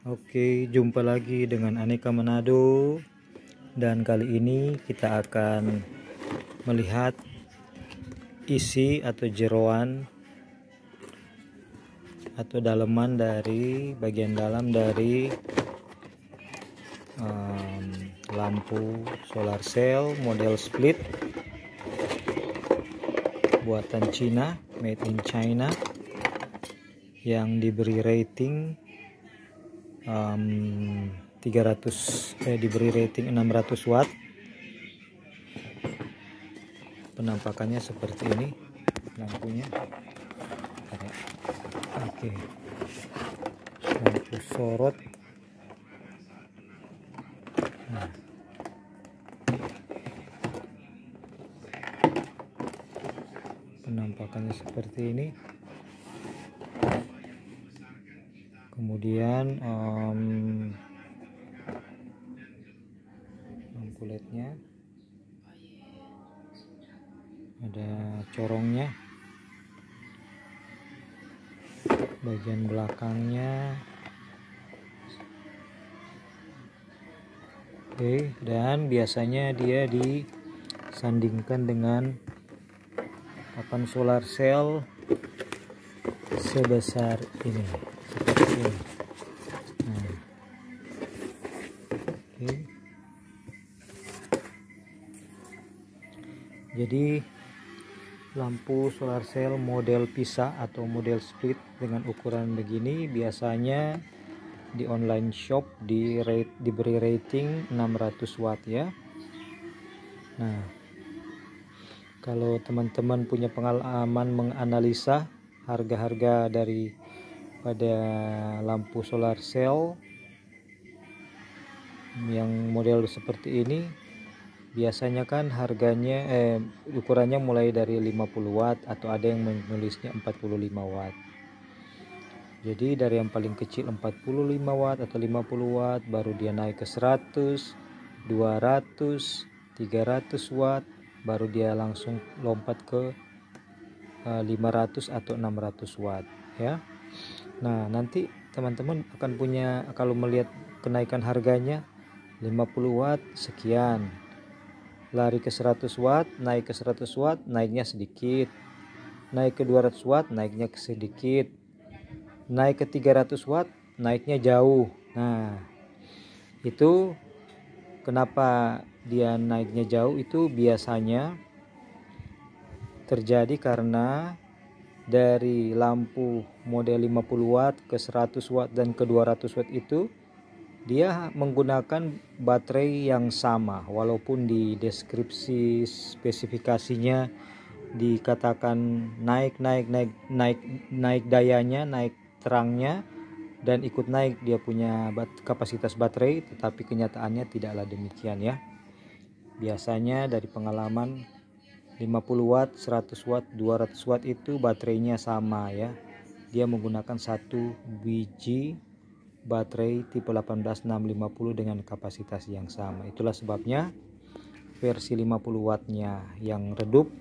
Oke, jumpa lagi dengan Aneka Manado, dan kali ini kita akan melihat isi atau jeroan atau daleman dari bagian dalam dari lampu solar cell model split buatan Cina, made in China, yang diberi rating 600 watt. Penampakannya seperti ini lampunya. Oke, lampu sorot. Nah, penampakannya seperti ini. Kemudian lampu lednya ada corongnya, bagian belakangnya. Oke, dan biasanya dia disandingkan dengan papan solar cell sebesar ini, seperti ini. Nah, oke. Jadi lampu solar cell model pisah atau model split dengan ukuran begini biasanya di online shop diberi rating 600 watt ya. Nah, kalau teman-teman punya pengalaman menganalisa harga-harga daripada lampu solar cell yang model seperti ini, biasanya kan harganya ukurannya mulai dari 50 watt atau ada yang menulisnya 45 watt. Jadi dari yang paling kecil 45 watt atau 50 watt, baru dia naik ke 100, 200, 300 watt, baru dia langsung lompat ke 500 atau 600 watt ya. Nah, nanti teman-teman akan punya, kalau melihat kenaikan harganya 50 watt sekian, lari ke 100 watt, naik ke 100 watt, naiknya sedikit, naik ke 200 watt, naiknya sedikit, naik ke 300 watt, naiknya jauh. Nah, itu kenapa dia naiknya jauh, itu biasanya terjadi karena dari lampu model 50 watt ke 100 watt dan ke 200 watt itu dia menggunakan baterai yang sama, walaupun di deskripsi spesifikasinya dikatakan naik dayanya, naik terangnya, dan ikut naik dia punya kapasitas baterai, tetapi kenyataannya tidaklah demikian ya. Biasanya dari pengalaman 50 watt, 100 watt, 200 watt itu baterainya sama ya. Dia menggunakan satu biji baterai tipe 18650 dengan kapasitas yang sama. Itulah sebabnya versi 50 wattnya yang redup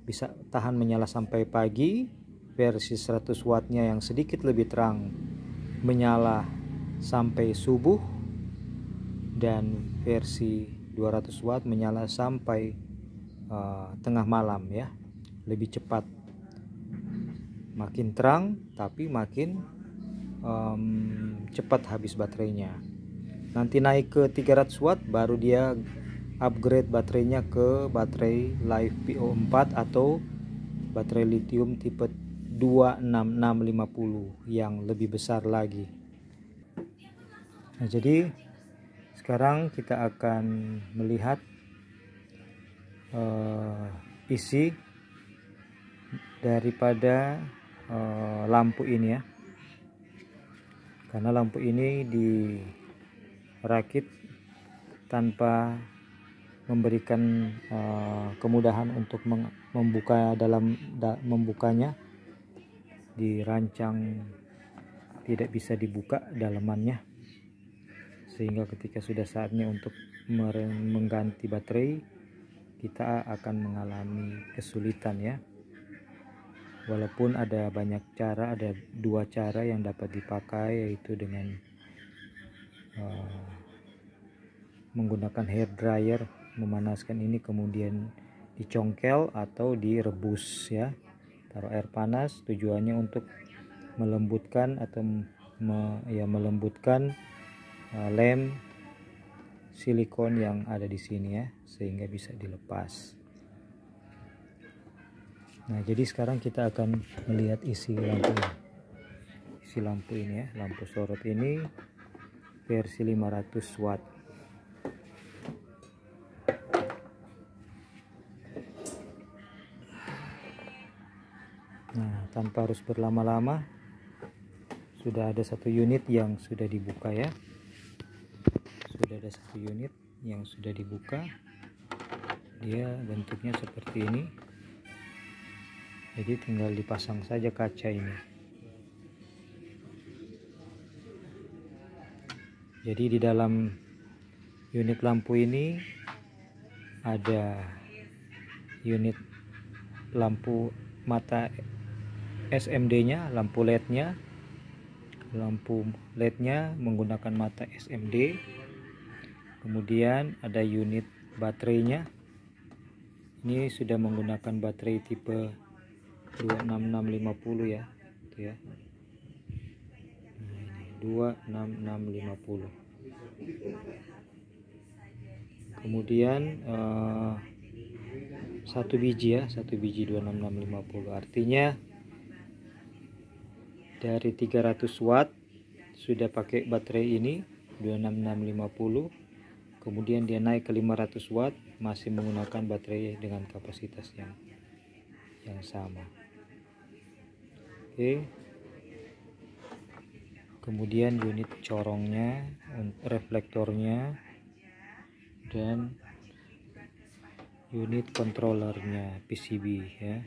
bisa tahan menyala sampai pagi, versi 100 wattnya yang sedikit lebih terang menyala sampai subuh, dan versi 200 watt menyala sampai tengah malam ya. Lebih cepat, makin terang tapi makin cepat habis baterainya. Nanti naik ke 300 watt baru dia upgrade baterainya ke baterai LiFePO4 atau baterai lithium tipe 26650 yang lebih besar lagi. Nah, jadi sekarang kita akan melihat isi daripada lampu ini ya. Karena lampu ini dirakit tanpa memberikan kemudahan untuk membukanya, dirancang tidak bisa dibuka dalamannya, sehingga ketika sudah saatnya untuk mengganti baterai kita akan mengalami kesulitan ya. Walaupun ada banyak cara, ada dua cara yang dapat dipakai, yaitu dengan menggunakan hair dryer, memanaskan ini kemudian dicongkel atau direbus ya. Taruh air panas, tujuannya untuk melembutkan atau melembutkan lem silikon yang ada di sini ya, sehingga bisa dilepas. Nah, jadi sekarang kita akan melihat isi lampu ini. Isi lampu ini ya, lampu sorot ini versi 500 watt. Nah, tanpa harus berlama-lama, sudah ada satu unit yang sudah dibuka ya. Sudah ada satu unit yang sudah dibuka. Dia bentuknya seperti ini. Jadi tinggal dipasang saja kaca ini. Jadi di dalam unit lampu ini ada unit lampu mata SMD-nya, lampu LED-nya. Lampu LED-nya menggunakan mata SMD. Kemudian ada unit baterainya. Ini sudah menggunakan baterai tipe 26650 ya. Itu ya. Nah, ini 26650. Kemudian satu biji ya, satu biji 26650. Artinya dari 300 watt sudah pakai baterai ini 26650, kemudian dia naik ke 500 watt masih menggunakan baterai dengan kapasitas yang sama. Oke. Kemudian unit corongnya, reflektornya, dan unit controllernya PCB ya.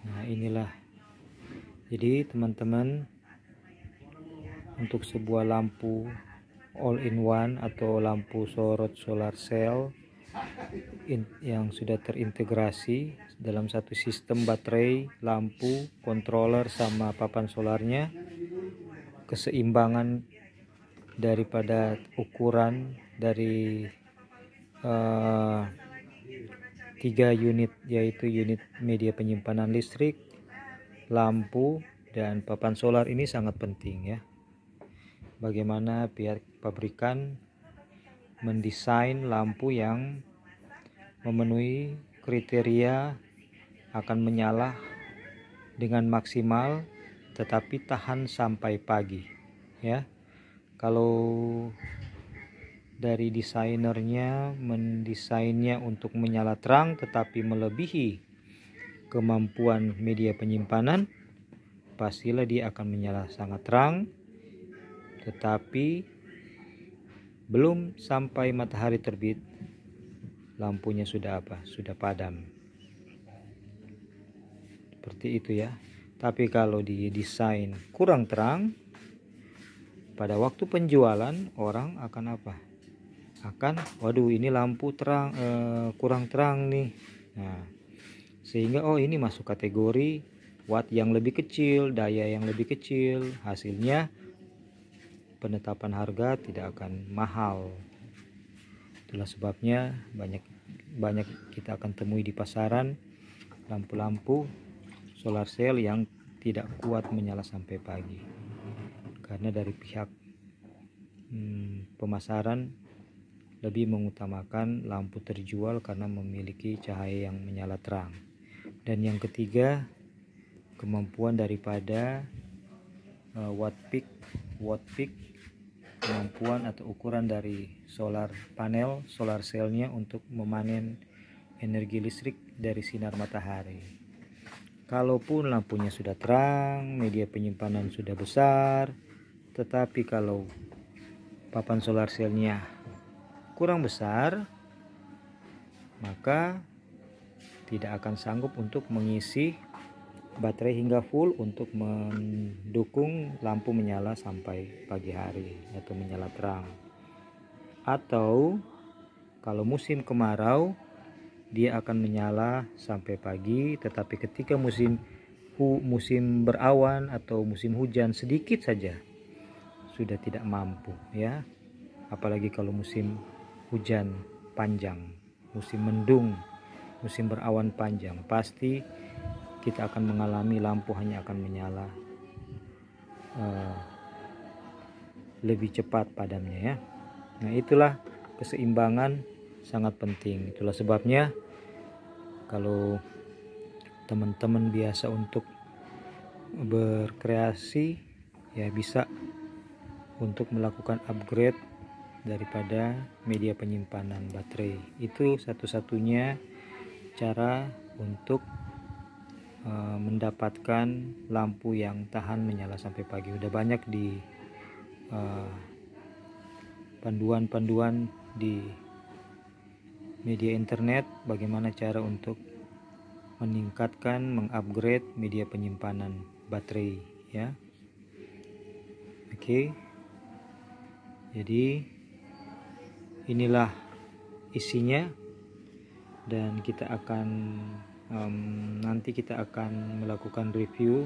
Nah, inilah. Jadi teman-teman, untuk sebuah lampu all in one atau lampu sorot solar cell yang sudah terintegrasi dalam satu sistem baterai, lampu, controller sama papan solarnya, keseimbangan daripada ukuran dari 3 unit, yaitu unit media penyimpanan listrik, lampu, dan papan solar ini sangat penting ya. Bagaimana pihak pabrikan mendesain lampu yang memenuhi kriteria akan menyala dengan maksimal tetapi tahan sampai pagi ya. Kalau dari desainernya mendesainnya untuk menyala terang tetapi melebihi kemampuan media penyimpanan, pastilah dia akan menyala sangat terang, tetapi belum sampai matahari terbit lampunya sudah sudah padam. Seperti itu ya. Tapi kalau didesain kurang terang, pada waktu penjualan orang akan waduh ini lampu terang, kurang terang nih. Nah, sehingga ini masuk kategori watt yang lebih kecil, daya yang lebih kecil. Hasilnya penetapan harga tidak akan mahal. Itulah sebabnya banyak kita akan temui di pasaran lampu-lampu solar cell yang tidak kuat menyala sampai pagi. Karena dari pihak pemasaran lebih mengutamakan lampu terjual karena memiliki cahaya yang menyala terang. Dan yang ketiga, kemampuan daripada watt peak, kemampuan atau ukuran dari solar panel, solar cellnya untuk memanen energi listrik dari sinar matahari. Kalaupun lampunya sudah terang, media penyimpanan sudah besar, tetapi kalau papan solar cellnya kurang besar, maka tidak akan sanggup untuk mengisi baterai hingga full untuk mendukung lampu menyala sampai pagi hari atau menyala terang. Atau kalau musim kemarau dia akan menyala sampai pagi, tetapi ketika musim musim berawan atau musim hujan sedikit saja sudah tidak mampu ya, apalagi kalau musim hujan panjang, musim mendung, musim berawan panjang, pasti kita akan mengalami lampu hanya akan menyala lebih cepat padamnya ya. Nah, itulah keseimbangan sangat penting. Itulah sebabnya kalau teman-teman biasa untuk berkreasi ya, bisa untuk melakukan upgrade daripada media penyimpanan baterai. Itu satu-satunya cara untuk mendapatkan lampu yang tahan menyala sampai pagi. Udah banyak di panduan-panduan di media internet bagaimana cara untuk meningkatkan, mengupgrade media penyimpanan baterai ya. Oke. Jadi inilah isinya, dan kita akan nanti kita akan melakukan review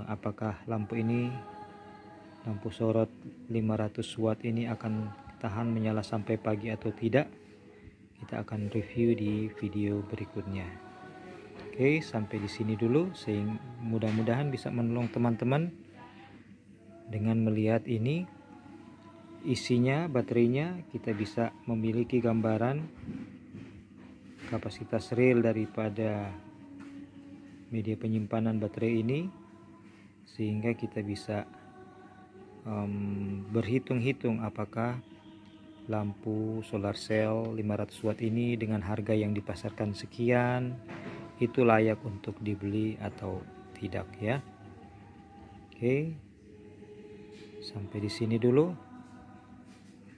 apakah lampu ini, lampu sorot 500 watt ini akan tahan menyala sampai pagi atau tidak. Kita akan review di video berikutnya. Oke, sampai di sini dulu, sehingga mudah-mudahan bisa menolong teman-teman dengan melihat ini isinya, baterainya. Kita bisa memiliki gambaran kapasitas real daripada media penyimpanan baterai ini, sehingga kita bisa berhitung-hitung apakah lampu solar cell 500 watt ini dengan harga yang dipasarkan sekian itu layak untuk dibeli atau tidak ya. Oke, sampai di sini dulu.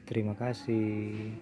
Terima kasih.